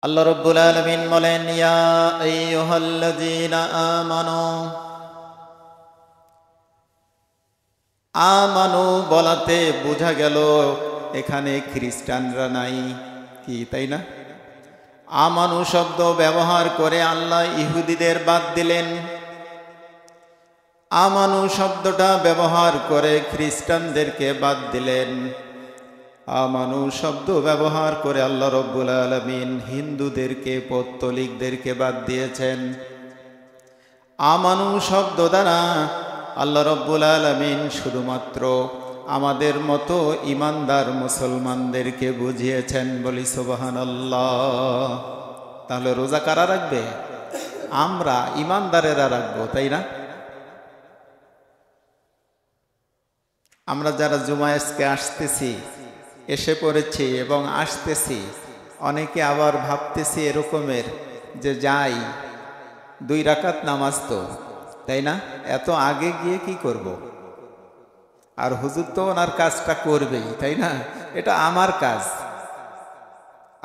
আল্লাহ রাব্বুল আলামিন বলেন, ইয়া আইয়ুহাল্লাযীনা আমানু, আমানু বলাতে বোঝা গেল এখানে খ্রিস্টানরা নাই, কি তাই না? আমানু শব্দ ব্যবহার করে আল্লাহ ইহুদিদের বাদ দিলেন, আমানু শব্দটা ব্যবহার করে খ্রিস্টানদেরকে বাদ দিলেন, আমানু শব্দ ব্যবহার করে আল্লাহ রাব্বুল আলামিন হিন্দুদেরকে, পৌত্তলিকদেরকে বাদ দিয়েছেন। আমানু শব্দ দ্বারা আল্লাহ রাব্বুল আলামিন শুধুমাত্র আমাদের মতো ইমানদার মুসলমানদেরকে বুঝিয়েছেন। বলি সুবহানাল্লাহ। তাহলে রোজা কারা রাখবে? আমরা ইমানদারেরা রাখবো, তাই না? আমরা যারা জুমায়েজকে আসতেছি, এসে পড়েছি এবং আসতেছি, অনেকে আবার ভাবতেছি এরকমের যে যাই 2 রাকাত নামাজ তো, তাই না? এত আগে গিয়ে কি করব? আর হুজুর তো ওনার কাজটা করবেই, তাই না? এটা আমার কাজ,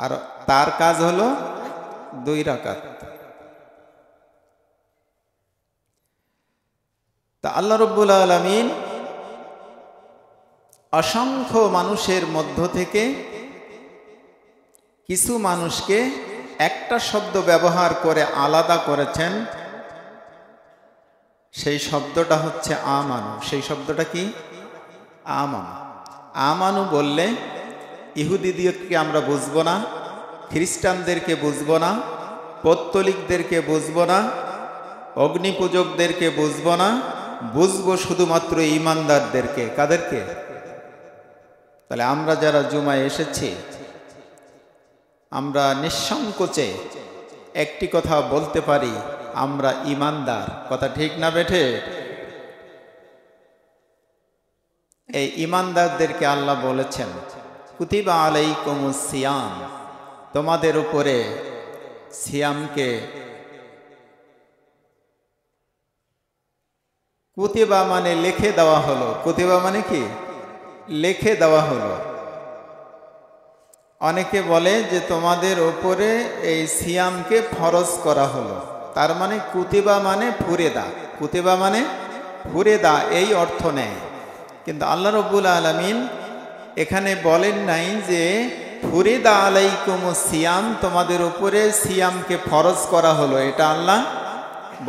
আর তার কাজ হলো 2 রাকাত। তা আল্লাহ রাব্বুল আলামিন অসংখ্য মানুষের মধ্য থেকে কিছু মানুষকে একটা শব্দ ব্যবহার করে আলাদা করেছেন। সেই শব্দটা হচ্ছে আমানু। সেই শব্দটা কি? আমানু। আমানু বললে ইহুদিদেরকে আমরা বুঝবো না, খ্রিস্টানদেরকে বুঝবো না, পৌত্তলিকদেরকে বুঝবো না, অগ্নিপূজকদেরকে বুঝবো না, বুঝবো শুধুমাত্র ইমানদারদেরকে। কাদেরকে? তাহলে আমরা যারা জুমায় এসেছি, আমরা নিঃসংকোচে একটি কথা বলতে পারি, আমরা ইমানদার। কথা ঠিক না বেঠে? এই ইমানদারদেরকে আল্লাহ বলেছেন, কুতিবা আলাইকুমুস সিয়াম, তোমাদের উপরে সিয়ামকে, কুতিবা মানে লিখে দেওয়া হলো। কুতিবা মানে কি? লিখে দেওয়া হলো। অনেকে বলে যে তোমাদের উপরে এই সিয়ামকে ফরজ করা হলো, তার মানে কুতিবা মানে ফুরেদা, কুতিবা মানে ফুরেদা, এই অর্থ নেয়। কিন্তু আল্লাহ রাব্বুল আলামিন এখানে বলেন নাই যে ফুরিদা আলাইকুমুস সিয়াম, তোমাদের উপরে সিয়ামকে ফরজ করা হলো, এটা আল্লাহ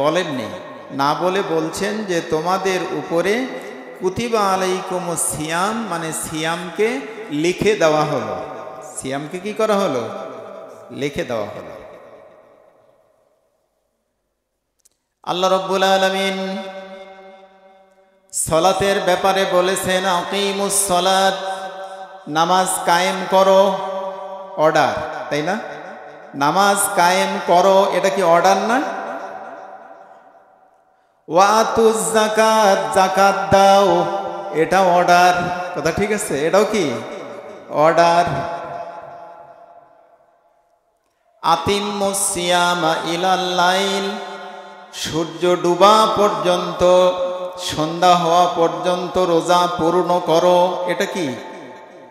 বলেননি। না বলে বলছেন যে তোমাদের উপরে কুতিবা আলাইকুমুস সিয়াম মানে সিয়ামকে লিখে দেওয়া হলো। সিয়ামকে কি করা হলো? লিখে দেওয়া হলো। আল্লাহ রাব্বুল আলামিন সালাতের ব্যাপারে বলেছেন, আকিমুস সালাত, নামাজ কায়েম করো। অর্ডার, তাই না? নামাজ কায়েম করো, এটা কি অর্ডার না? ওয়াতুজ যাকাত, যাকাত দাও, এটা অর্ডার। কথা ঠিক আছে? এটাও কি অর্ডার। আতিম্মুস সিয়ামা ইলাল লাইল, সূর্য ডুবা পর্যন্ত, সন্ধ্যা হওয়া পর্যন্ত রোজা পূর্ণ করো, এটা কি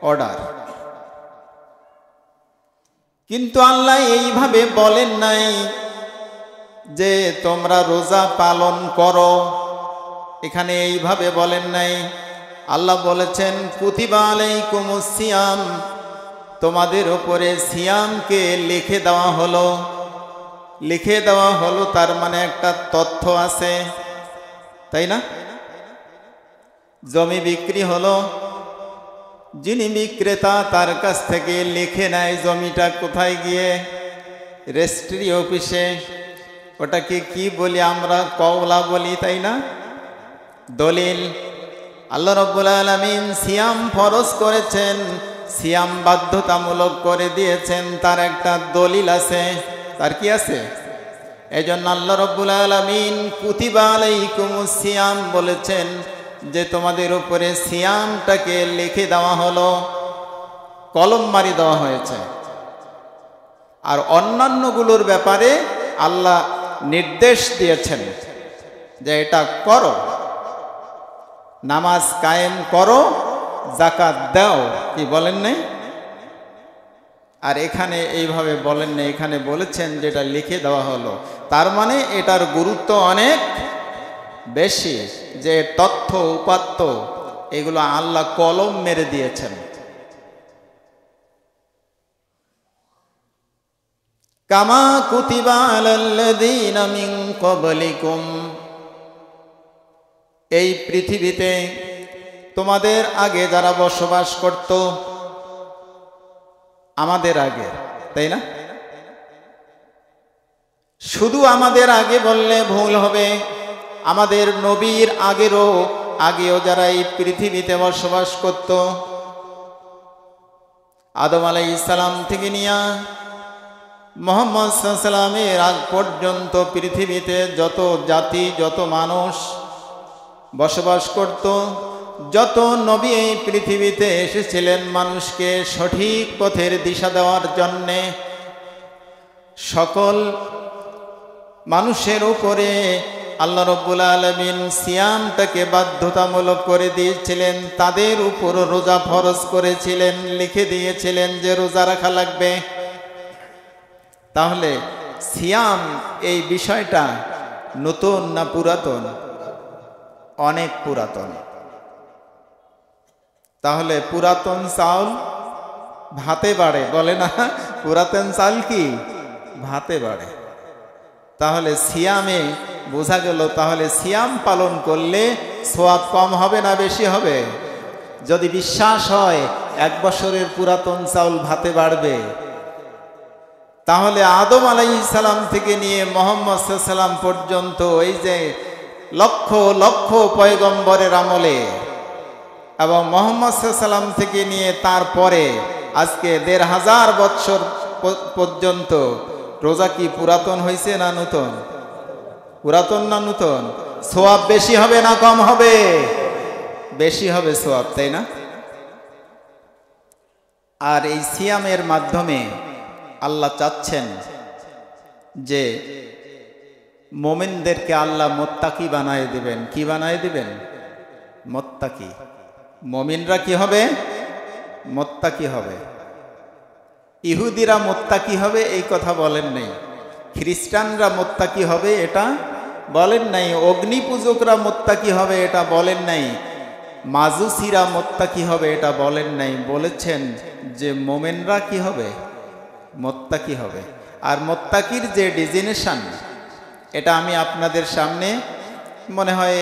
অর্ডার। কিন্তু আল্লাহ এইভাবে বলেন নাই যে তোমরা রোজা পালন করো, এখানে এইভাবে বলেন নাই। আল্লাহ বলেছেন কুতিবা আলাইকুমুস সিয়াম, তোমাদের উপরে সিয়ামকে লিখে দেওয়া হলো। লিখে দেওয়া হলো তার মানে একটা তথ্য আছে, তাই না? জমি বিক্রি হলো, যিনি বিক্রেতা তার কাছ থেকে লিখে নেয় জমিটা কোথায় গিয়ে, রেজিস্ট্রি অফিসে। ওটাকে কি বলি আমরা? কওলা বলি, তাই না? দলিল। আল্লাহ রাব্বুল আলামিন সিয়াম ফরজ করেছেন, সিয়াম বাধ্যতামূলক করে দিয়েছেন, তার একটা দলিল আছে। তার কি আছে? এজন্য আল্লাহ রাব্বুল আলামিন কুতিবা আলাইকুমুস সিয়াম বলেছেন যে তোমাদের উপরে সিয়ামটাকে লিখে দেওয়া হলো, কলম মারি দেওয়া হয়েছে। আর অন্যান্যগুলোর ব্যাপারে আল্লাহ নির্দেশ দিয়েছেন যে এটা করো, নামাজ কায়েম করো, যাকাত দাও। কি বলেন নাই? আর এখানে এইভাবে বলেন না, এখানে বলেছেন যেটা লিখে দেওয়া হলো, তার মানে এটার গুরুত্ব অনেক বেশি, যে তথ্য উপাত্ত এগুলো আল্লাহ কলম মেরে দিয়েছেন। কামা কুতিবা আলাল্লাযীনা মিন ক্বাবলিকুম, এই পৃথিবীতে তোমাদের আগে যারা বসবাস করত, আমাদের আগে, তাই না? শুধু আমাদের আগে বললে ভুল হবে, আমাদের নবীর আগেও যারা এই পৃথিবীতে বসবাস করত, আদম আলাইহিস সালাম থেকে নিয়ে মুহাম্মদ সাল্লাল্লাহু আলাইহি ওয়াসাল্লামের আগ পর্যন্ত পৃথিবীতে যত জাতি, যত মানুষ বসবাস করত, যত নবী এই পৃথিবীতে এসেছিলেন মানুষকে সঠিক পথের দিশা দেওয়ার জন্যে, সকল মানুষের উপরে আল্লাহ রাব্বুল আলামিন সিয়ামটাকে বাধ্যতামূলক করে দিয়েছিলেন, তাদের উপর রোজা ফরজ করেছিলেন, লিখে দিয়েছিলেন যে রোজা রাখা লাগবে। তাহলে সিয়াম এই বিষয়টা নতুন না পুরাতন? অনেক পুরাতন। তাহলে পুরাতন চাউল ভাতে বাড়ে, বলে না? পুরাতন চাউল কি ভাতে বাড়ে। তাহলে সিয়ামে বোঝা গেল, তাহলে সিয়াম পালন করলে সওয়াব কম হবে না বেশি হবে? যদি বিশ্বাস হয় 1 বছরের পুরাতন চাউল ভাতে বাড়বে, তাহলে আদম আলাইহিস সালাম থেকে নিয়ে মুহাম্মদ সাল্লাল্লাহু আলাইহি ওয়াসাল্লাম পর্যন্ত এই যে লক্ষ লক্ষ পয়গম্বরের আমলে, এবং মুহাম্মদ সাল্লাল্লাহু আলাইহি ওয়াসাল্লাম থেকে নিয়ে তারপরে আজকে 1500 বছর পর্যন্ত রোজা কি পুরাতন হয়েছে না নতুন? পুরাতন না নতুন? সওয়াব বেশি হবে না কম হবে? বেশি হবে সওয়াব, তাই না? আর এই সিয়ামের মাধ্যমে আল্লাহ চাচ্ছেন যে মুমিনদেরকে আল্লাহ মুত্তাকি বানায় দিবেন। কি বানায় দিবেন? মুত্তাকি। মুমিনরা কি হবে? মুত্তাকি হবে। ইহুদিরা মুত্তাকি হবে এই কথা বলেন নাই, খ্রিস্টানরা মুত্তাকি হবে এটা বলেন নাই, অগ্নি পূজকরা মুত্তাকি হবে এটা বলেন নাই, মাজুসিরা মুত্তাকি হবে এটা বলেন নাই। বলেছেন যে মুমিনরা কি হবে? মুত্তাকি হবে। আর মুত্তাকির যে ডেজিগনেশন, এটা আমি আপনাদের সামনে মনে হয়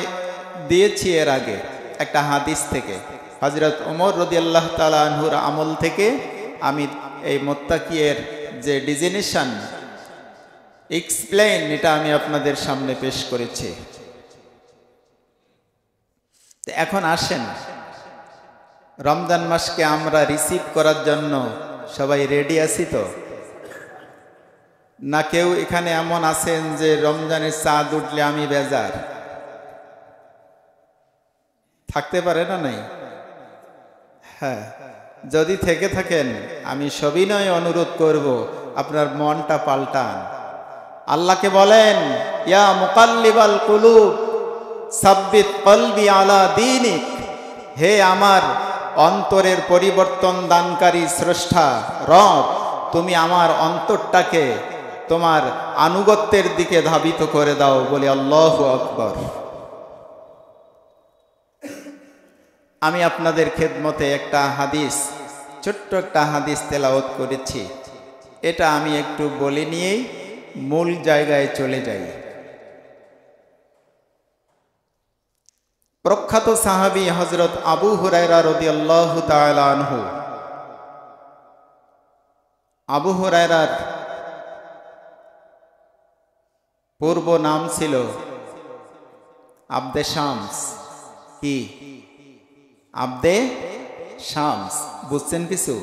দিয়েছি এর আগে একটা হাদিস থেকে, হযরত ওমর রাদিয়াল্লাহু তাআলা আনহুর আমল থেকে আমি এই মুত্তাকিয়ের যে ডেজিগনেশন এক্সপ্লেইন, এটা আমি আপনাদের সামনে পেশ করেছি। এখন আসেন, রমজান মাসকে আমরা রিসিভ করার জন্য সবাই রেডি আছি তো? না কেউ এখানে এমন আছেন যে রমজানের চাঁদ উঠলে আমি বেজার? থাকতে পারে না? নাই? হ্যাঁ, যদি থেকে থাকেন আমি সবিনয় অনুরোধ করব আপনার মনটা পাল্টান। আল্লাহকে বলেন, ইয়া মুকাল্লিবাল কুলুব সাব্বিত কলবি আলা দীনিক, হে আমার অন্তরের পরিবর্তন দানকারী স্রষ্টা রব, তুমি আমার অন্তরটাকে তোমার আনুগত্যের দিকে ধাবিত করে দাও। বলি আল্লাহু আকবার। আমি আপনাদের খেদমতে একটা হাদিস, ছোট্ট একটা হাদিস তেলাওয়াত করেছি, এটা আমি একটু বলে নিয়েই মূল জায়গায় চলে যাই। প্রখ্যাত সাহাবী হযরত আবু হুরায়রা রাদিয়াল্লাহু তাআলা আনহু, আবু হুরায়রার পূর্ব নাম ছিল আবদে শামস। কি? আবদে শামস। বুঝছেন কিছু?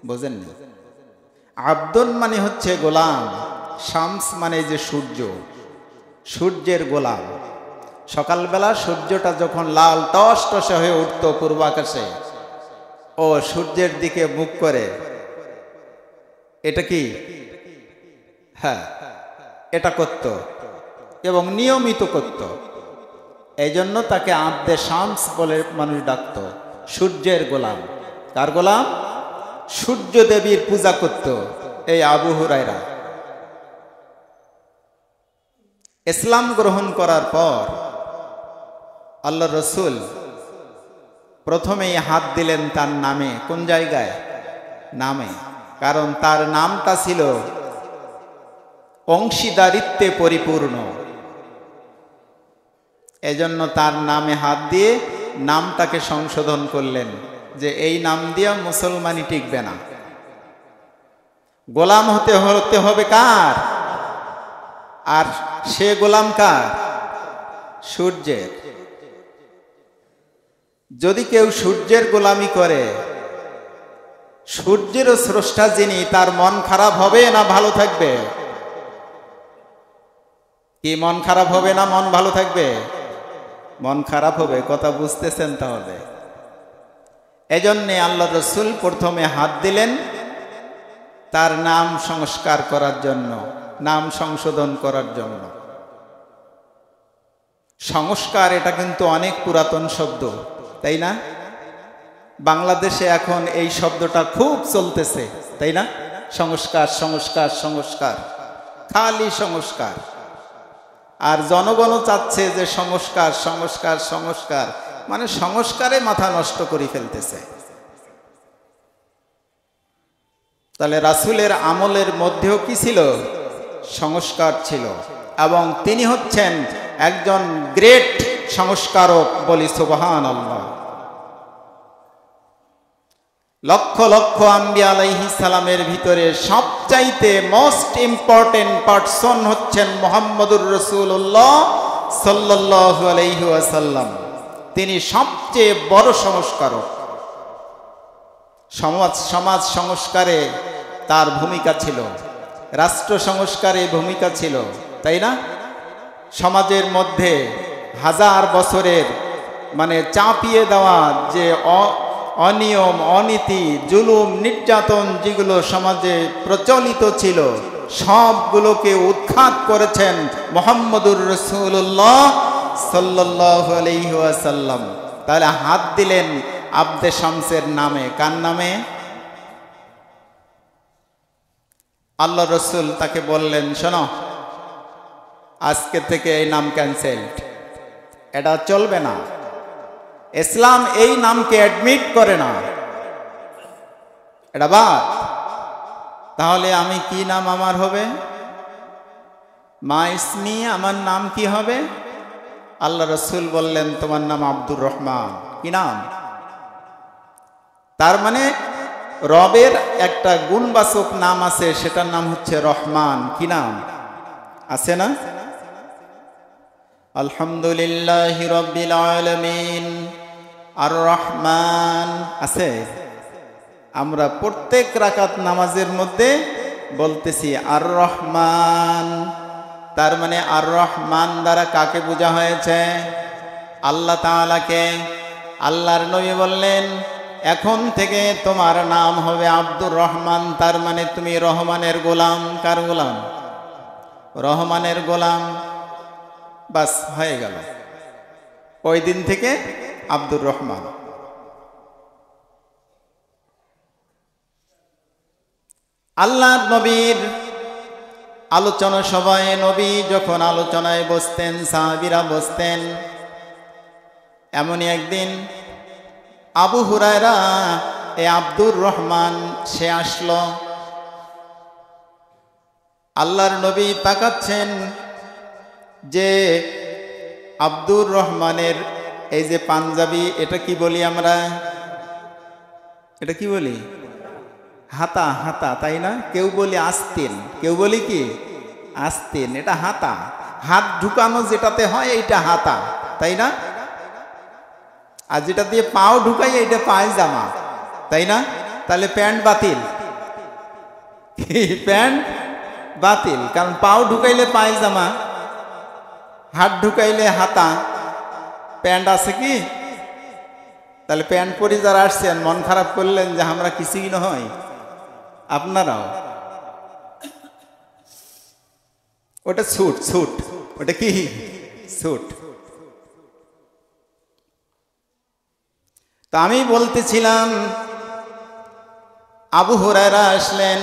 বোঝেননি? আব্দুন মানে হচ্ছে গোলাম, শামস মানে যে সূর্য, সূর্যের গোলাম। সকালবেলা সূর্যটা যখন লাল টসটসে হয়ে উঠত পূর্ব আকাশে, ও সূর্যের দিকে মুখ করে, এটা কি? হ্যাঁ, এটা করত এবং নিয়মিত করত। এই জন্য তাকে আবদে শামস বলে মানুষ ডাকত, সূর্যের গোলাম। কার গোলাম? সূর্য দেবীর পূজা করত এই আবু হুরায়রা। ইসলাম গ্রহণ করার পর আল্লাহ রসুল প্রথমেই হাত দিলেন তার নামে। কোন জায়গায়? নামে। কারণ তার নামটা ছিল অংশীদারিত্বে পরিপূর্ণ, এজন্য তার নামে হাত দিয়ে নামটাকে সংশোধন করলেন যে এই নাম দিয়ে মুসলমানই টিকবে না। গোলাম হতে হবে কার? আর সে গোলাম কার? সূর্যের। যদি কেউ সূর্যের গোলামি করে, সূর্যেরও স্রষ্টা যিনি, তার মন খারাপ হবে না ভালো থাকবে? কি মন খারাপ হবে না মন ভালো থাকবে? মন খারাপ হবে। কথা বুঝতেছেন? তাহলে এজন্যে আল্লাহ রসুল প্রথমে হাত দিলেন তার নাম সংস্কার করার জন্য, নাম সংশোধন করার জন্য। সংস্কার এটা কিন্তু অনেক পুরাতন শব্দ, তাই না? বাংলাদেশে এখন এই শব্দটা খুব চলতেছে, তাই না? সংস্কার সংস্কার সংস্কার, খালি সংস্কার। আর জনগণও চাচ্ছে যে সংস্কার সংস্কার সংস্কার, মানে সংস্কারে মাথা নষ্ট করে ফেলতেছে। তাহলে রাসূলের আমলের মধ্যেও কি ছিল? সংস্কার ছিল। এবং তিনি হচ্ছেন একজন গ্রেট সংস্কারক, বলি সুবহানাল্লাহ। লক্ষ লক্ষ আম্বিয়া আলাইহিস সালামের ভিতরে সবচাইতে মোস্ট ইম্পর্টেন্ট পারসন হচ্ছেন মুহাম্মদুর রাসূলুল্লাহ সাল্লাল্লাহু আলাইহি ওয়াসাল্লাম। তিনি সবচেয়ে বড় সংস্কারক। সমাজ সংস্কারে তার ভূমিকা ছিল, রাষ্ট্র সংস্কারে ভূমিকা ছিল, তাই না? সমাজের মধ্যে হাজার বছরের মানে চাপিয়ে দেওয়া যে অনিয়ম, অনীতি, জুলুম, নির্যাতন যেগুলো সমাজে প্রচলিত ছিল, সবগুলোকে উৎখাত করেছেন মুহাম্মদুর রাসূলুল্লাহ সাল্লাল্লাহু আলাইহি ওয়াসাল্লাম। তাহলে হাত দিলেন আব্দে শামসের নামে। কার নামে? আল্লাহ রসুল তাকে বললেন, শোনো, আজকে থেকে এই নাম ক্যান্সেলড, এটা চলবে না। ইসলাম এই নামকে অ্যাডমিট করে না, এটা বাদ। তাহলে আমি কি নাম আমার হবে? মা ইসমি, আমার নাম কি হবে? আল্লাহ রসুল বললেন, তোমার নাম আব্দুর রহমান। কি নাম? তার মানে রবের একটা গুণবাচক নাম আছে, সেটার নাম হচ্ছে রহমান। কি নাম আছে না? আলহামদুলিল্লাহি রাব্বিল আলামিন আর রহমান আছে। আমরা প্রত্যেক রাকাত নামাজের মধ্যে বলতেছি আর রহমান। তার মানে আর রহমান দ্বারা কাকে বোঝা হয়েছে? আল্লাহ তাআলাকে। আল্লাহর নবী বললেন, এখন থেকে তোমার নাম হবে আব্দুর রহমান। তার মানে তুমি রহমানের গোলাম। কার গোলাম? রহমানের গোলাম। বাস, হয়ে গেল। ওই দিন থেকে আব্দুর রহমান। আল্লাহর নবীর আলোচনা সভায় নবী যখন আলোচনায় বসতেন, সাহাবীরা বসতেন, এমনই একদিন আবু হুরায়রা এ আব্দুর রহমান সে আসলো। আল্লাহর নবী তাকাচ্ছেন যে আব্দুর রহমানের এই যে পাঞ্জাবি, এটা কি বলি আমরা? এটা কি বলি? হাতা। হাতা, তাই না? কেউ বলি আস্তিন, কেউ বলি কি আস্তিন। এটা হাতা, হাত ঢুকানো যেটাতে হয় এইটা হাতা, তাই না? আর যেটা দিয়ে পাও ঢুকাই এইটা পায়জামা, তাই না? তাহলে প্যান্ট বাতিল। প্যান্ট বাতিল, কারণ পাও ঢুকাইলে পায়জামা, হাত ঢুকাইলে হাতা, প্যান্ট আছে কি? তাহলে প্যান্ট পরে যারা আসছেন মন খারাপ করলেন যে আমরা কিছুই নয়, আপনারাও। ওটা স্যুট, স্যুট। ওটা কি? স্যুট। তা আমি বলতেছিলাম আবু হুরায়রা আসলেন।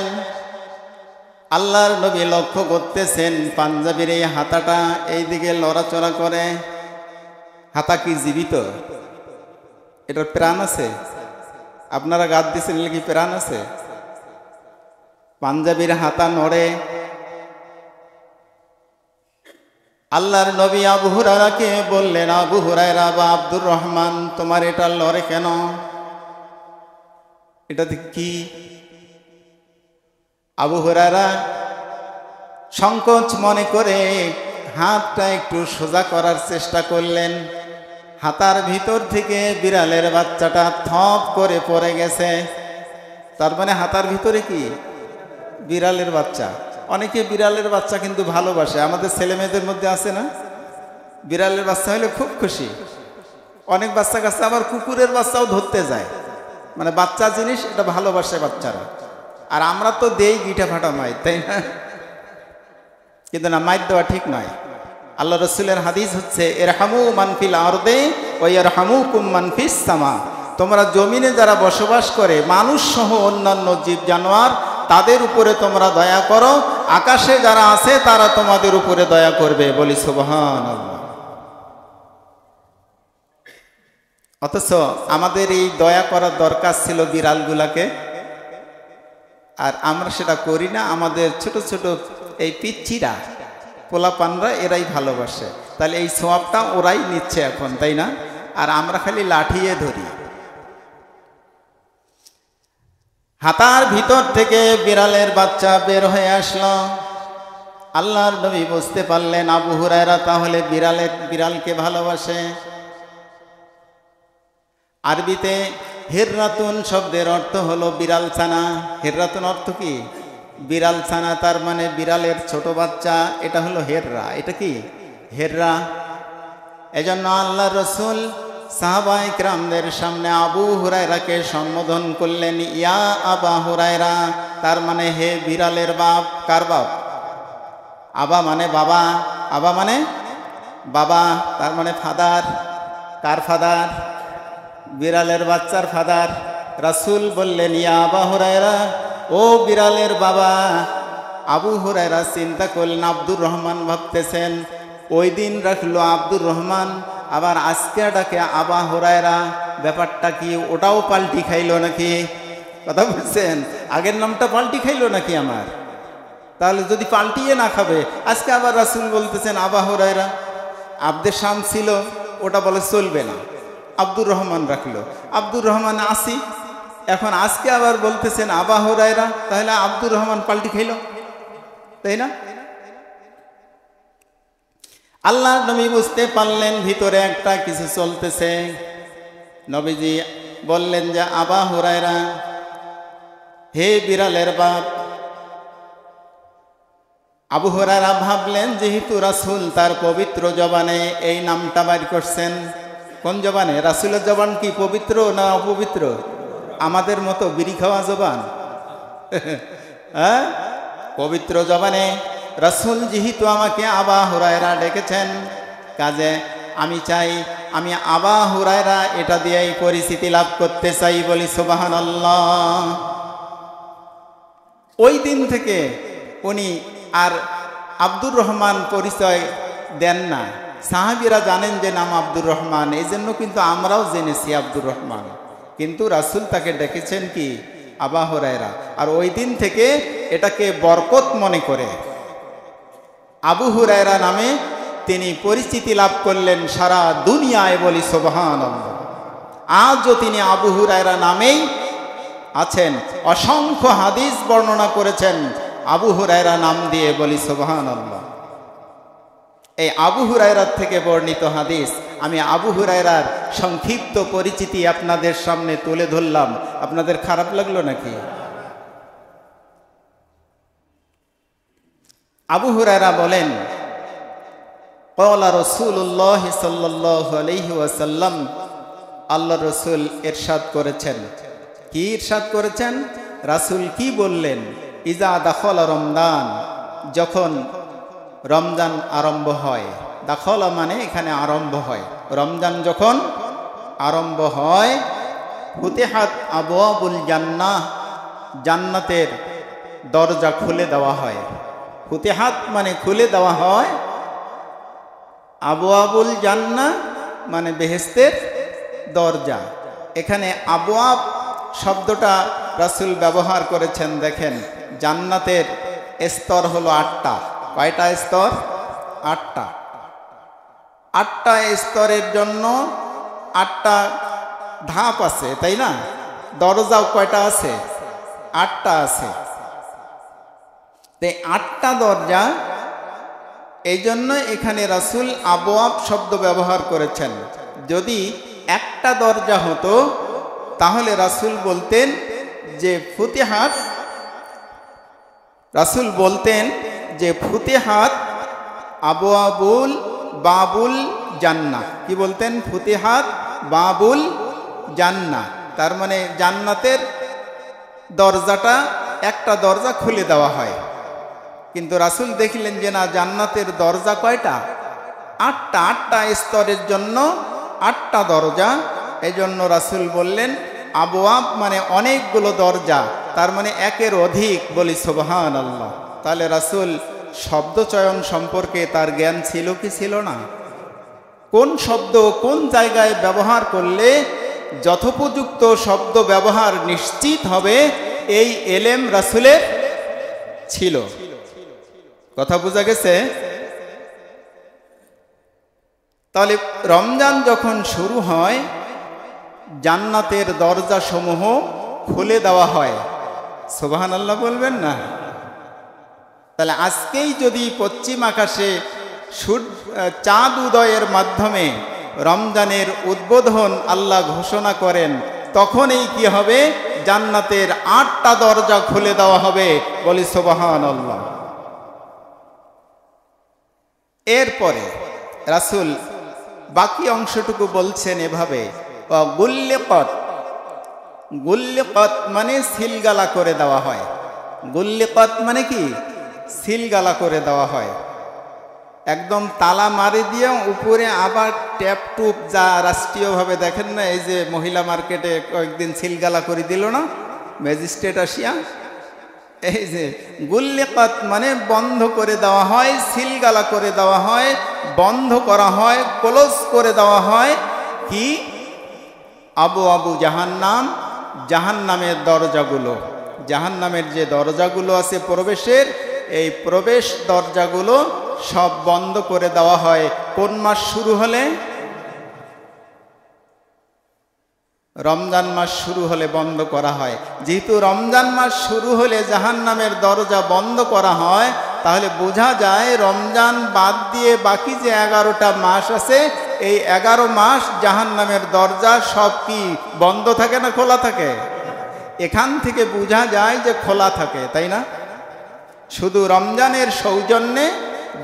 আল্লাহর নবী লক্ষ্য করতেছেন পাঞ্জাবির এই হাতাটা এইদিকে লড়াচড়া করে। হাতা কি জীবিত? এটার প্রাণ আছে? আপনারা গাদ দিচ্ছেন, এলে কি প্রাণ আছে? পাঞ্জাবির হাতা নড়ে। আল্লাহর নবী আবু হুরায়রাকে বললেন, আবু হুরায়রা বা আব্দুর রহমান, তোমার এটা লড়ে কেন? এটাতে কি? আবু হুরায়রা সংকোচ মনে করে হাতটা একটু সোজা করার চেষ্টা করলেন। হাতার ভিতর থেকে বিড়ালের বাচ্চাটা থপ করে পড়ে গেছে। তার মানে হাতার ভিতরে কি? বিড়ালের বাচ্চা। অনেকে বিড়ালের বাচ্চা কিন্তু ভালোবাসে, আমাদের ছেলে মেয়েদের মধ্যে আছে না? বিড়ালের বাচ্চা হলে খুব খুশি। অনেক বাচ্চা কাছে আবার কুকুরের বাচ্চাও ধরতে যায়। মানে বাচ্চা জিনিস এটা ভালোবাসে বাচ্চারা। আর আমরা তো দেই গিঠা ফাটা মাই, তাই না? কিন্তু না, মাইর দেওয়া ঠিক নয়। আল্লাহ রসুলের হাদিস হচ্ছে, ইরহামু মানফিল আরদে ওয়া ইয়ারহামুকুম মানফিস সামা। তোমরা জমিনে যারা বসবাস করে, মানুষ সহ অন্যান্য জীব জানোয়ার, তাদের উপরে তোমরা দয়া করো। আকাশে যারা আছে তারা তোমাদের উপরে দয়া করবে। বলি সুবহানাল্লাহ। অথচ আমাদের এই দয়া করার দরকার ছিল বিড়ালগুলাকে, আর আমরা সেটা করি না। আমাদের ছোট ছোট এই পিচ্চিরা, পোলাপানরা, এরাই ভালোবাসে। তাহলে এই সোয়াবটা ওরাই নিচ্ছে এখন, তাই না? আর আমরা খালি লাঠিয়ে ধরি। হাতার ভিতর থেকে বিড়ালের বাচ্চা বের হয়ে আসলো। আল্লাহর নবী বুঝতে পারলেন আবু হুরায়রা তাহলে বিড়ালকে ভালোবাসে। আরবিতে হিররাতুন শব্দের অর্থ হলো বিড়াল ছানা। হিররাতুন অর্থ কি? বিড়াল ছানা, তার মানে বিড়ালের ছোট বাচ্চা। এটা হলো হেররা। এটা কি? হেররা। এজন্য আল্লাহ রসুল সাহাবায়ে কেরামদের সামনে আবু হুরায়রাকে সম্বোধন করলেন, ইয়া আবা হুরায়রা। তার মানে হে বিড়ালের বাপ। কার বাপ? আবা মানে বাবা, আবা মানে বাবা, তার মানে ফাদার। কার ফাদার? বিড়ালের বাচ্চার ফাদার। রাসূল বললেন, ইয়া আবা হুরায়রা, ও বিড়ালের বাবা। আবু হুরায়রা চিন্তা করলেন আব্দুর রহমান ভাবতেছেন। ওই দিন রাখলো আব্দুর রহমান, আবার আজকে ডাকে আবা হুরায়রা। ব্যাপারটা কি? ওটাও পাল্টি খাইলো নাকি? কথা বলছেন, আগের নামটা পাল্টি খাইলো নাকি আমার? তাহলে যদি পাল্টিয়ে না খাবে, আজকে আবার রাসূল বলতেছেন আবা হুরায়রা। আব্দের শাম ছিল, ওটা বলে চলবে না, আব্দুর রহমান রাখলো। আব্দুর রহমান আসি, এখন আজকে আবার বলতেছেন আবা হুরায়রা, তাহলে আব্দুর রহমান পাল্টি খাইল, তাই না? আল্লাহ নবী বুঝতে পারলেন ভিতরে একটা কিছু চলতেছে। নবীজি বললেন যে আবা হুরায়রা, হে বিড়ালের বাপ। আবু হুরায়রা ভাবলেন যেহেতু রাসূল তার পবিত্র জবানে এই নামটা বাইর করছেন। কোন জবানে? রাসূলের জবান কি পবিত্র না অপবিত্র? আমাদের মতো বিড়ি খাওয়া জবান? হ্যাঁ, পবিত্র জবানে রাসূল যেহেতু আমাকে আবা হুরায়রা ডেকেছেন, কাজে আমি চাই আমি আবা হুরায়রা এটা দিয়েই পরিচিতি লাভ করতে চাই। বলি সুবহানাল্লাহ। ওই দিন থেকে উনি আর আব্দুর রহমান পরিচয় দেন না। সাহাবীরা জানেন যে নাম আব্দুর রহমান, এই জন্য কিন্তু আমরাও জেনেছি আব্দুর রহমান, কিন্তু রাসূল তাকে ডেকেছেন কি? আবা হুরায়রা। আর ওই দিন থেকে এটাকে বরকত মনে করে আবু হুরায়রা নামে তিনি পরিচিতি লাভ করলেন সারা দুনিয়ায়। বলি সুবহানাল্লাহ। আজও তিনি আবু হুরায়রা নামেই আছেন। অসংখ্য হাদিস বর্ণনা করেছেন আবু হুরায়রা নাম দিয়ে। বলি সুবহানাল্লাহ। এই আবু হুরায়রার থেকে বর্ণিত হাদিস, আমি আবু হুরায়রার সংক্ষিপ্ত পরিচিতি আপনাদের সামনে তুলে ধরলাম। আপনাদের খারাপ লাগলো নাকি? আবু হুরায়রা বলেন, ক্বালা রাসূলুল্লাহ সাল্লাল্লাহু আলাইহি ওয়াসাল্লাম, আল্লাহ রাসূল ইরশাদ করেছেন। কি ইরশাদ করেছেন? রাসূল কি বললেন? ইজা দাখালা রমজান, যখন রমজান আরম্ভ হয়। দাখলা মানে এখানে আরম্ভ হয়। রমজান যখন আরম্ভ হয়, ফুতিহাত আবওয়াবুল জান্নাহ, জান্নাতের দরজা খুলে দেওয়া হয়। ফুতিহাত মানে খুলে দেওয়া হয়, আবওয়াবুল জান্নাহ মানে বেহেশতের দরজা। এখানে আবওয়াব শব্দটা রাসূল ব্যবহার করেছেন। দেখেন, জান্নাতের স্তর হলো 8টা। কয়টা স্তর? 8টা। 8টা স্তরের জন্য 8টা ধাপ আছে, তাই না? দরজাও কয়টা আছে? 8টা আছে। তাই 8টা দরজা, এই জন্য এখানে রাসূল আবওয়াব শব্দ ব্যবহার করেছেন। যদি একটা দরজা হতো তাহলে রাসূল বলতেন যে ফুতিহাত, রাসূল বলতেন যে ফুতিহাত আবওয়াবুল বাবুল জান্নাহ। কি বলতেন? ফুতিহাত বাবুল জান্নাহ। তার মানে জান্নাতের দরজাটা, একটা দরজা খুলে দেওয়া হয়। কিন্তু রাসূল দেখলেন যে না, জান্নাতের দরজা কয়টা? 8টা। 8টা স্তরের জন্য 8টা দরজা। এই জন্য রাসূল বললেন আবওয়াব মানে অনেকগুলো দরজা, তার মানে একের অধিক। বলি সুবহানাল্লাহ। তাহলে রাসূল শব্দ চয়ন সম্পর্কে তার জ্ঞান ছিল কি ছিল না? কোন শব্দ কোন জায়গায় ব্যবহার করলে যথোপযুক্ত শব্দ ব্যবহার নিশ্চিত হবে, এই এলেম রাসূলের ছিল। কথা বোঝা গেছে? তাহলে রমজান যখন শুরু হয়, জান্নাতের দরজা সমূহ খুলে দেওয়া হয়। সুবহানাল্লাহ বলবেন না? তাহলে আজকেই যদি পশ্চিম আকাশে চাঁদ উদয়ের মাধ্যমে রমজানের উদ্বোধন আল্লাহ ঘোষণা করেন, তখনই কি হবে? জান্নাতের 8টা দরজা খুলে দেওয়া হবে। বলি সুবহানাল্লাহ। এরপরে রাসূল বাকি অংশটুকু বলছেন এভাবে, গুল্লিকত। গুল্লিকত মানে সিলগালা করে দেওয়া হয়। গুল্লিকত মানে কি? সিলগালা করে দেওয়া হয়। একদম তালা মারি দিয়ে উপরে আবার ট্যাপ টুপ, যা রাষ্ট্রীয়ভাবে দেখেন না, এই যে মহিলা মার্কেটে কয়েকদিন সিলগালা করে দিল না ম্যাজিস্ট্রেট আসিয়া, এই যে গুল্লিকত মানে বন্ধ করে দেওয়া হয়, সিলগালা করে দেওয়া হয়, বন্ধ করা হয়, ক্লোজ করে দেওয়া হয়। কি? আবু জাহান্নাম, জাহান্নামের দরজাগুলো, জাহান্নামের যে দরজাগুলো আছে প্রবেশের, এই প্রবেশ দরজাগুলো সব বন্ধ করে দেওয়া হয়। কোন মাস শুরু হলে? রমজান মাস শুরু হলে বন্ধ করা হয়। যেহেতু রমজান মাস শুরু হলে জাহান্নামের দরজা বন্ধ করা হয়, তাহলে বোঝা যায় রমজান বাদ দিয়ে বাকি যে 11টা মাস আছে, এই 11 মাস জাহান্নামের দরজা সব কি বন্ধ থাকে না খোলা থাকে? এখান থেকে বোঝা যায় যে খোলা থাকে, তাই না? শুধু রমজানের সৌজন্যে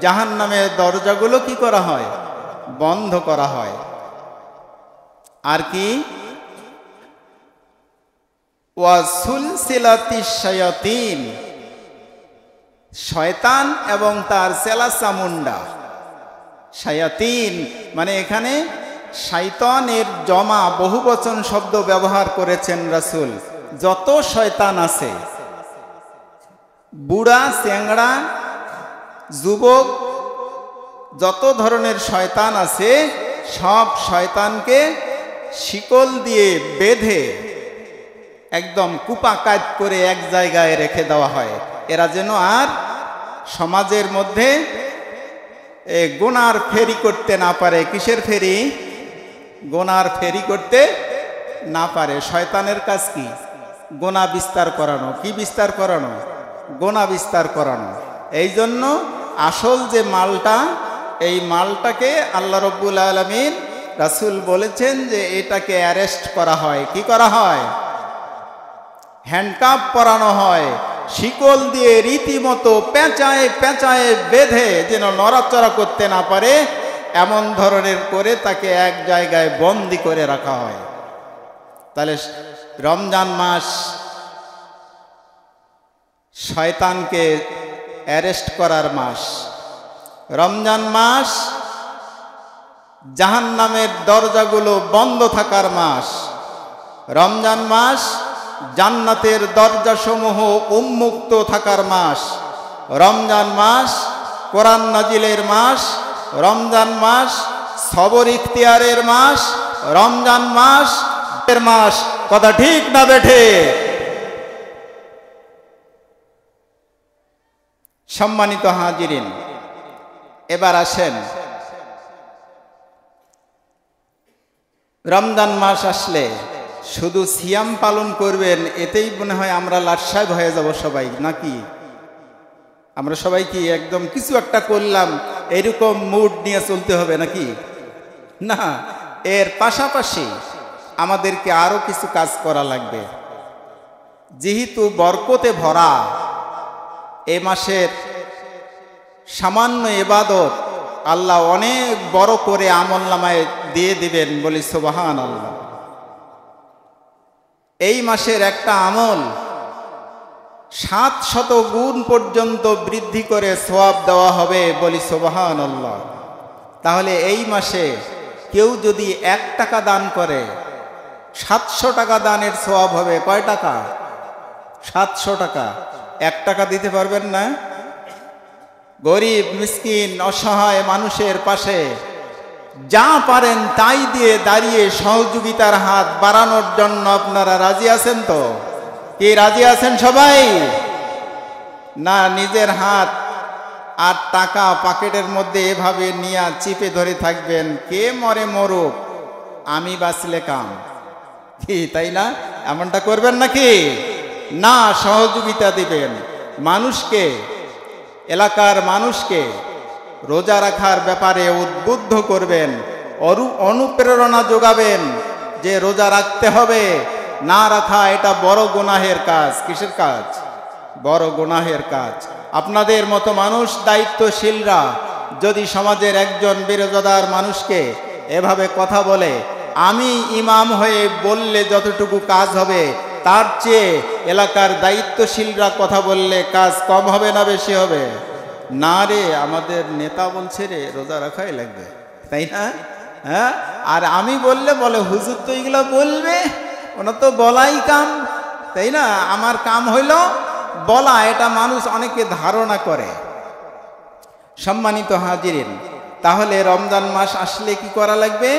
জাহান্নামের দরজাগুলো কি করা হয়? বন্ধ করা হয়। আর কি? ওয়াসুলসিলাতিশ শায়াতিন, শয়তান এবং তার চেলাচামুন্ডা। শায়াতিন মানে এখানে শয়তানের জমা বহুবচন শব্দ ব্যবহার করেছেন রাসূল। যত শয়তান আছে, বুড়া চ্যাংড়া যুবক, যত ধরনের শয়তান আছে, সব শয়তানকে শিকল দিয়ে বেঁধে একদম কুপাকাত করে এক জায়গায় রেখে দেওয়া হয়। এরা যেন আর সমাজের মধ্যে গুনার ফেরি করতে না পারে। কিসের ফেরি? গুনার ফেরি করতে না পারে। শয়তানের কাজ কি? গুনাহ বিস্তার করানো। কি বিস্তার করানো? গুনাহ বিস্তার করানো। এই জন্য আসল যে মালটা, এই মালটাকে আল্লাহ রব্বুল আলামিন, রাসূল বলেছেন যে এটাকে অ্যারেস্ট করা হয়। কি করা হয়? হ্যান্ডকাপ পরানো হয়, শিকল দিয়ে রীতিমতো পেঁচায় পেঁচায় বেঁধে যেন নড়াচড়া করতে না পারে, এমন ধরনের করে তাকে এক জায়গায় বন্দি করে রাখা হয়। তাহলে রমজান মাস শয়তানকে অ্যারেস্ট করার মাস। রমজান মাস জাহান্নামের দরজাগুলো বন্ধ থাকার মাস। রমজান মাস জান্নাতের দরজাসমূহ উন্মুক্ত থাকার মাস। রমজান মাস কোরআন নাজিলের মাস, রমজান মাস সবর ইখতিয়ারের মাস, রমজান মাস এর মাস। কথা ঠিক না বেঠে? সম্মানিত হাজিরিন, এবার আসেন, রমজান মাস আসলে শুধু সিয়াম পালন করবেন এতেই মনে হয় আমরা লাটসাহেব হয়ে যাব সবাই, নাকি? আমরা সবাই কি একদম কিছু একটা করলাম এরকম মুড নিয়ে চলতে হবে নাকি? না, এর পাশাপাশি আমাদেরকে আরো কিছু কাজ করা লাগবে। যেহেতু বরকতে ভরা এ মাসের সামান্য ইবাদত আল্লাহ অনেক বড় করে আমলনামায় দিয়ে দিবেন, বলি সুবহানাল্লাহ। এই মাসের একটা আমল 700 গুণ পর্যন্ত বৃদ্ধি করে সওয়াব দেওয়া হবে, বলি সুবহানাল্লাহ। তাহলে এই মাসে কেউ যদি 1 টাকা দান করে 700 টাকা দানের সওয়াব হবে। কয় টাকা? 700 টাকা। 1 টাকা দিতে পারবেন না? গরিব মিসকিন অসহায় মানুষের পাশে যা পারেন তাই দিয়ে দাঁড়িয়ে সহযোগিতার হাত বাড়ানোর জন্য আপনারা রাজি আছেন তো? কি রাজি আছেন সবাই? না নিজের হাত আর টাকা পকেটের মধ্যে এভাবে নিয়ে চিপে ধরে থাকবেন, কে মরে মরুক আমি বাঁচলে কাম, কি তাই না? এমনটা করবেন নাকি? না, সহযোগিতা দিবেন। মানুষকে, এলাকার মানুষকে রোজা রাখার ব্যাপারে উদ্বুদ্ধ করবেন, অনুপ্রেরণা যোগাবেন যে রোজা রাখতে হবে, না রাখা এটা বড় গুনাহের কাজ। কিসের কাজ? বড় গুনাহের কাজ। আপনাদের মতো মানুষ দায়িত্বশীলরা যদি সমাজের একজন বেরোজগার মানুষকে এভাবে কথা বলে, আমি ইমাম হয়ে বললে যতটুকু কাজ হবে তার চেয়ে এলাকার দায়িত্বশীলরা কথা বললে কাজ কম হবে না বেশি হবে? না রে, আমাদের নেতা বলছে রে রোজা রাখাই লাগবে, তাই না? হ্যাঁ, আর আমি বললে বলে হুজুর তো এগুলো বলবে, ওনা তো বলাই কাম, তাই না? আমার কাম হইল বলা, এটা মানুষ অনেকে ধারণা করে। সম্মানিত হাজিরিন, তাহলে রমজান মাস আসলে কি করা লাগবে?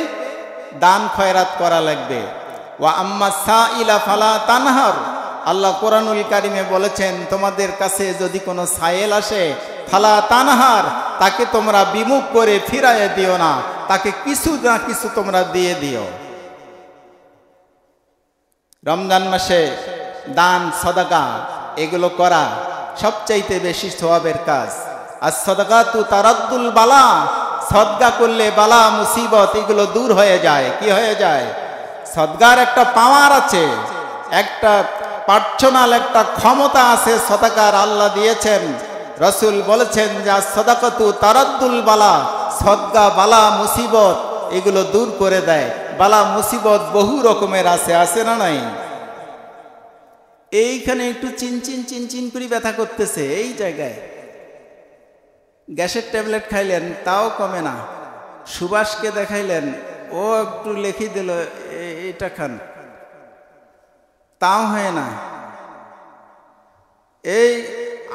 দান খয়রাত করা লাগবে। ওয়া আম্মা সাইলা ফালা তানহার, আল্লাহ কোরআনুল কারিমে বলেছেন তোমাদের কাছে যদি কোনো সায়েল আসে ফালা তানহার, তাকে তোমরা বিমুখ করে ফিরাইয়ে দিও না, তাকে কিছু না কিছু তোমরা দিয়ে দিও। রমজান মাসে দান সদাকা এগুলো করা সবচাইতে বেশি সওয়াবের কাজ। আর সদাকাতু তারাদ্দুল বালা, সদকা করলে বালা মুসিবত এগুলো দূর হয়ে যায়। কি হয়ে যায়? সদকার একটা পাওয়ার আছে, একটা পার্সোনাল একটা ক্ষমতা আছে সদাকার, আল্লাহ দিয়েছেন। রাসূল বলেছেন যে সদাকাতু তারাদ্দুল বালা, সদকা বালা মুসিবত এগুলো দূর করে দেয়। বালা মুসিবত বহু রকমের আছে, আছে না নাই? এইখানে একটু চিনচিন চিনচিন করে ব্যথা করতেছে, এই জায়গায় গ্যাসের ট্যাবলেট খাইলেন তাও কমে না, সুভাষকে দেখাইলেন ও একটু লিখে দিল এটা খান, তাও হয় না। এই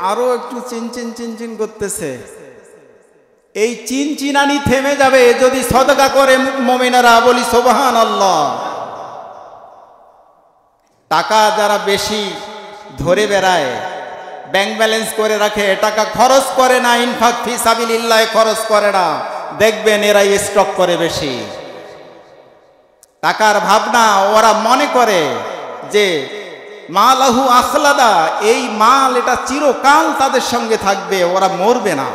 আরো একটু চিনচিন চিনচিন করতেছে। এই চিনচিনানি থেমে যাবে যদি সদকা করে মুমিনারা, বলি সুবহানাল্লাহ। টাকা যারা বেশি ধরে বেড়ায়, ব্যাংক ব্যালেন্স করে রাখে, টাকা খরচ করে না, ইনফাক ফি সাবিলিল্লাহ খরচ করে না, দেখবেন এরাই স্টক করে বেশি। টাকার ভাবনা ওরা মনে করে যে মালাহু আখলাদা, এই মাল এটা চিরকাল তাদের সঙ্গে থাকবে, ওরা মরবে না।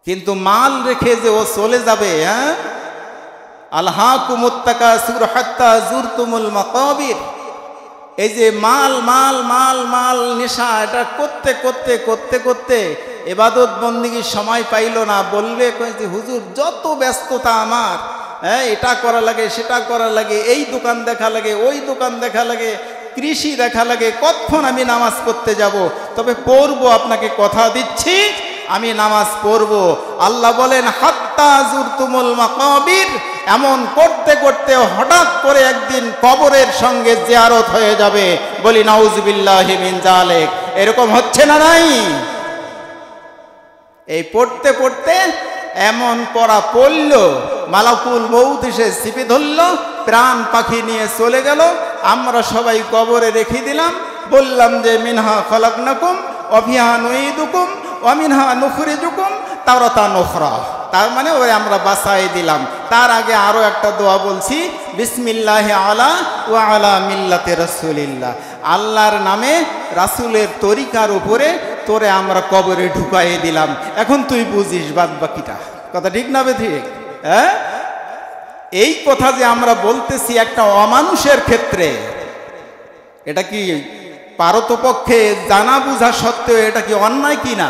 কিন্তু মাল রেখে যে ও চলে যাবে, হ্যাঁ, আলহাকুমুত তাকাসুর হাত্তা যুরতুমুল মাকাবির, এই যে মাল মাল মাল মাল নেশা, এটা করতে করতে করতে করতে ইবাদত বন্দেগীর সময় পাইল না। বলবে যে হুজুর যত ব্যস্ততা আমার, হ্যাঁ, এটা করা লাগে সেটা করা লাগে, এই দোকান দেখা লাগে ওই দোকান দেখা লাগে, কৃষি দেখা লাগে, কতক্ষণ আমি নামাজ পড়তে যাব? তবে পড়বো, আপনাকে কথা দিচ্ছি আমি নামাজ পড়ব। আল্লাহ বলেন হাত্তা জুরতুমুল মাকাবির, এমন করতে করতে হঠাৎ করে একদিন কবরের সঙ্গে জিয়ারত হয়ে যাবে। বলি নাউজুবিল্লাহি মিন যালিক। এরকম হচ্ছে না নাই? এই পড়তে পড়তে এমন পড়া পড়ল, মালাকুল মউত এসে চিপে ধরল, প্রাণ পাখি নিয়ে চলে গেল। আমরা সবাই কবরে রেখে দিলাম, বললাম যে মিনহা খলাকনাকুম ওয়া ফিহা নুঈদুকুম ওয়া মিনহা নুখরিজুকুম তারাতান উখরা। তার মানে ওই আমরা বাঁচাই দিলাম। তার আগে আরো একটা দোয়া বলছি, বিসমিল্লাহি আলা ওয়া আলা মিল্লাতি রাসূলিল্লাহ, আল্লাহর নামে রাসূলের তরিকার উপরে তোরে আমরা কবরে ঢুকাই দিলাম। এখন তুই বুঝিস বাদ বাকিটা। কথা ঠিক না বে ঠিক? হ্যাঁ, এই কথা যে আমরা বলতেছি একটা অমানুষের ক্ষেত্রে, এটা কি পারতপক্ষে জানা বুঝা সত্ত্বেও এটা কি অন্যায় কি না?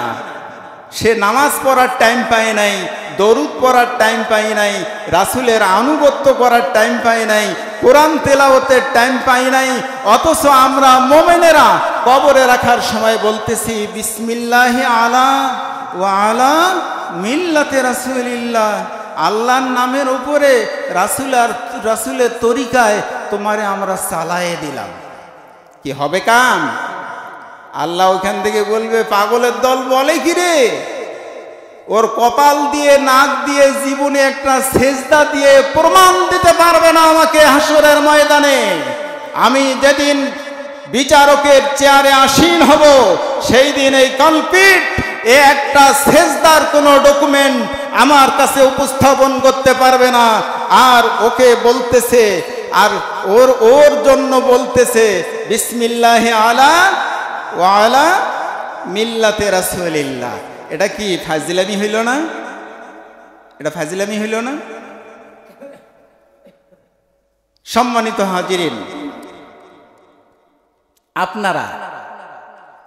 সে নামাজ পড়ার টাইম পায় নাই, দরুদ পড়ার টাইম পায় নাই, রাসূলের আনুগত্য করার টাইম পায় নাই, কোরআন তেলাওয়াতের টাইম পায় নাই, অথচ আমরা মুমিনেরা কবরে রাখার সময় বলতেছি বিসমিল্লাহি আলা ওয়া আলা মিল্লাতি রাসূলিল্লাহ, আল্লাহর নামের উপরে রাসূলের তরিকায় তোমারে আমরা চালায়ে দিলাম। কি হবে কাম? আল্লাহ ওখান থেকে বলবে পাগলের দল বলে কি রে, ওর কপাল দিয়ে নাক দিয়ে জীবনে একটা সেজদা দিয়ে প্রমাণ দিতে পারবে না আমাকে হাসরের ময়দানে। আমি যেদিন বিচারকের চেয়ারে আসীন হব, সেই দিন এই কলপিট এ একটা সেজদার কোনো ডকুমেন্ট আমার কাছে উপস্থাপন করতে পারবে না। আর ওকে বলতেছে, আর ওর জন্য বলতেছে বিসমিল্লাহি আলা ওয়া আলা মিল্লাতি রাসূলিল্লাহ। এটা কি ফাজিলামি হইল না? এটা ফাজিলামি হইল না? সম্মানিত হাজিরিন, আপনারা,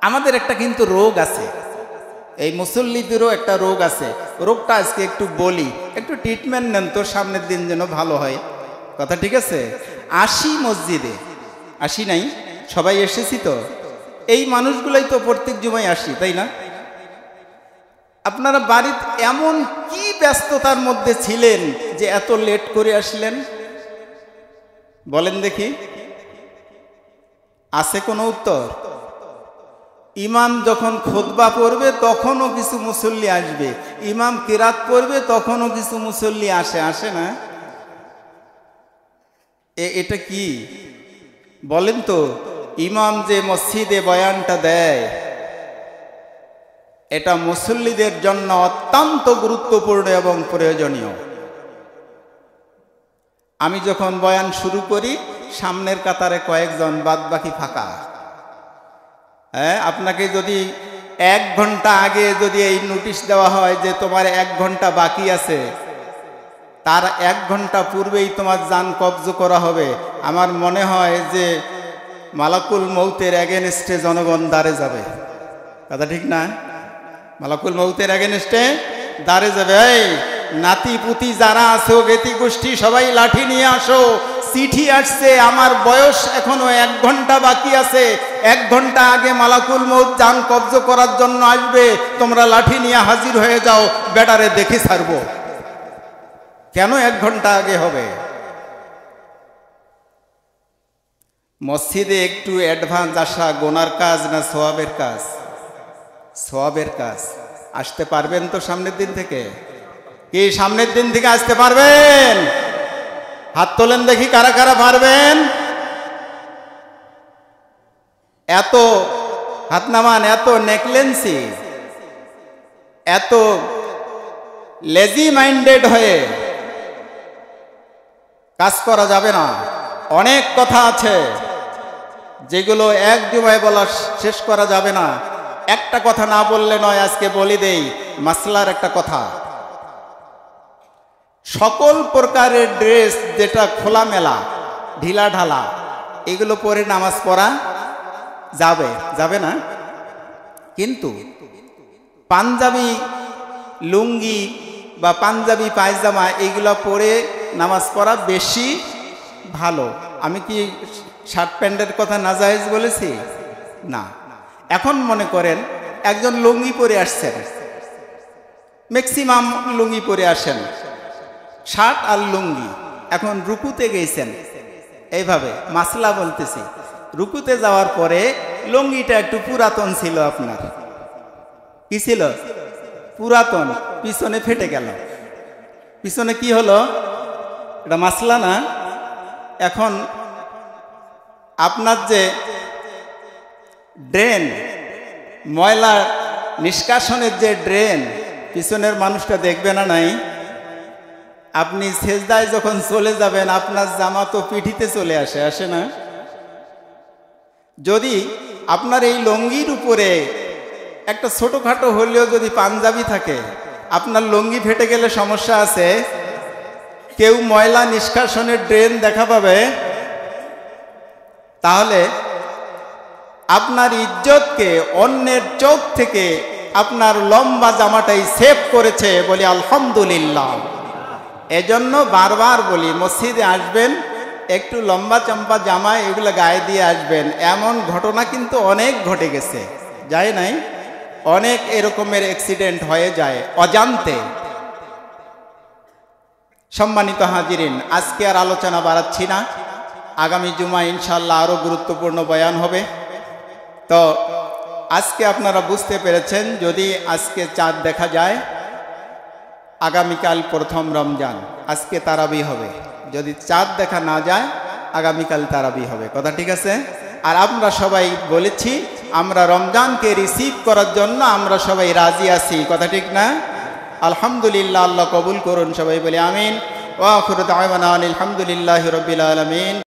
আমাদের একটা কিন্তু রোগ আছে, এই মুসল্লিদেরও একটা রোগ আছে। রোগটা আজকে একটু বলি, একটু ট্রিটমেন্ট নেন তো, সামনের দিন যেন ভালো হয়। কথা ঠিক আছে? আসি মসজিদে, আসি নাই, সবাই এসেছি তো, এই মানুষগুলাই তো প্রত্যেক জুমায় আসি, তাই না? আপনারা বাড়িতে এমন কি ব্যস্ততার মধ্যে ছিলেন যে এত লেট করে আসলেন? বলেন দেখি, আছে কোনো উত্তর? ইমাম যখন খুতবা পড়বে তখনও কিছু মুসল্লি আসবে, ইমাম কিরাত পড়বে তখনও কিছু মুসল্লি আসে না? এটা কি বলেন তো? ইমাম যে মসজিদে বয়ানটা দেয়, এটা মুসল্লিদের জন্য অত্যন্ত গুরুত্বপূর্ণ এবং প্রয়োজনীয়। আমি যখন বয়ান শুরু করি, সামনের কাতারে কয়েকজন, বাদ বাকি ফাঁকা। হ্যাঁ, আপনাকে যদি 1 ঘন্টা আগে যদি এই নোটিশ দেওয়া হয় যে তোমার 1 ঘন্টা বাকি আছে, তার 1 ঘন্টা পূর্বেই তোমার জান কবজ করা হবে, আমার মনে হয় যে মালাকুল মউতের এগেনস্টে জনগণ দাঁড়ে যাবে। কথা ঠিক না? মালাকুল মউতের এগেনস্টে দাঁড়ে যাবে। এই নাতি পুতি যারা আছো, গেতি গোষ্ঠী, সবাই লাঠি নিয়ে আসো, চিঠি আসছে, আমার বয়স এখনো 1 ঘন্টা বাকি আছে, 1 ঘন্টা আগে মালাকুল মউত জান কবজ করার জন্য আসবে, তোমরা লাঠি নিয়ে হাজির হয়ে যাও, বেটারে দেখে ছাড়বো। কেন 1 ঘন্টা আগে হবে? মসজিদে একটু অ্যাডভান্স আসা গোনার কাজ না সওয়াবের কাজ? সওয়াবের কাজ। আসতে পারবেন তো সামনের দিন থেকে? কি সামনের দিন থেকে আসতে পারবেন? হাত তোলেন দেখি, কারা কারা পারবেন? এত হাত নামান, এত নেকলেন্সি, এত লেজি মাইন্ডেড হয়ে কাজ করা যাবে না। অনেক কথা আছে যেগুলো এক জুমায় বলা শেষ করা যাবে না। একটা কথা না বললে নয়, আজকে বলি দেই মাসলার একটা কথা। সকল প্রকারের ড্রেস যেটা খোলামেলা, ঢিলা ঢালা, এগুলো পরে নামাজ পড়া যাবে না। কিন্তু পাঞ্জাবি লুঙ্গি বা পাঞ্জাবি পায়জামা এগুলো পরে নামাজ পড়া বেশি ভালো। আমি কি শার্ট প্যান্টের কথা নাজায়েজ বলেছি? না। এখন মনে করেন একজন লুঙ্গি পরে আসছেন, ম্যাক্সিমাম লুঙ্গি পরে আসেন, শার্ট আর লুঙ্গি। এখন রুকুতে গেছেন, এইভাবে মাসলা বলতেছি, রুকুতে যাওয়ার পরে লুঙ্গিটা একটু পুরাতন ছিল আপনার, কি ছিল? পুরাতন, পিছনে ফেটে গেল। পিছনে কি হলো? এটা মাসলা না। এখন আপনার যে ড্রেন, ময়লা নিষ্কাশনের যে ড্রেন, পিছনের মানুষটা দেখবে না নাই? আপনি সেজদায় যখন চলে যাবেন আপনার জামা তো পিঠিতে চলে আসে, আসে না? যদি আপনার এই লুঙ্গির উপরে একটা ছোটখাটো হলেও যদি পাঞ্জাবি থাকে, আপনার লুঙ্গি ফেটে গেলে সমস্যা আছে? কেউ ময়লা নিষ্কাশনের ড্রেন দেখা পাবে? তাহলে আপনার ইজ্জতকে অন্যের চোখ থেকে আপনার লম্বা জামাটাই সেভ করেছে, বলি আলহামদুলিল্লাহ। এজন্য বারবার বলি, মসজিদে আসবেন একটু লম্বা চম্পা জামা এগুলো গায়ে দিয়ে আসবেন। এমন ঘটনা কিন্তু অনেক ঘটে গেছে, যায় নাই? অনেক এরকমের অ্যাক্সিডেন্ট হয়ে যায় অজান্তে। সম্মানিত হাজিরিন, আজকে আর আলোচনা বাড়াচ্ছি না, আগামী জুমা ইনশাল্লাহ আরও গুরুত্বপূর্ণ বয়ান হবে। তো আজকে আপনারা বুঝতে পেরেছেন, যদি আজকে চাঁদ দেখা যায়, আগামীকাল প্রথম রমজান, আজকে তারাবি হবে। যদি চাঁদ দেখা না যায়, আগামীকাল তারাবি হবে। কথা ঠিক আছে? আর আমরা সবাই বলেছি আমরা রমজানকে রিসিভ করার জন্য আমরা সবাই রাজি আছি। কথা ঠিক না? আলহামদুলিল্লাহ, আল্লাহ কবুল করুন। সবাই বলি আমিন। ওয়া আখিরু দাওয়ানা আলহামদুলিল্লাহি রাব্বিল আলামিন।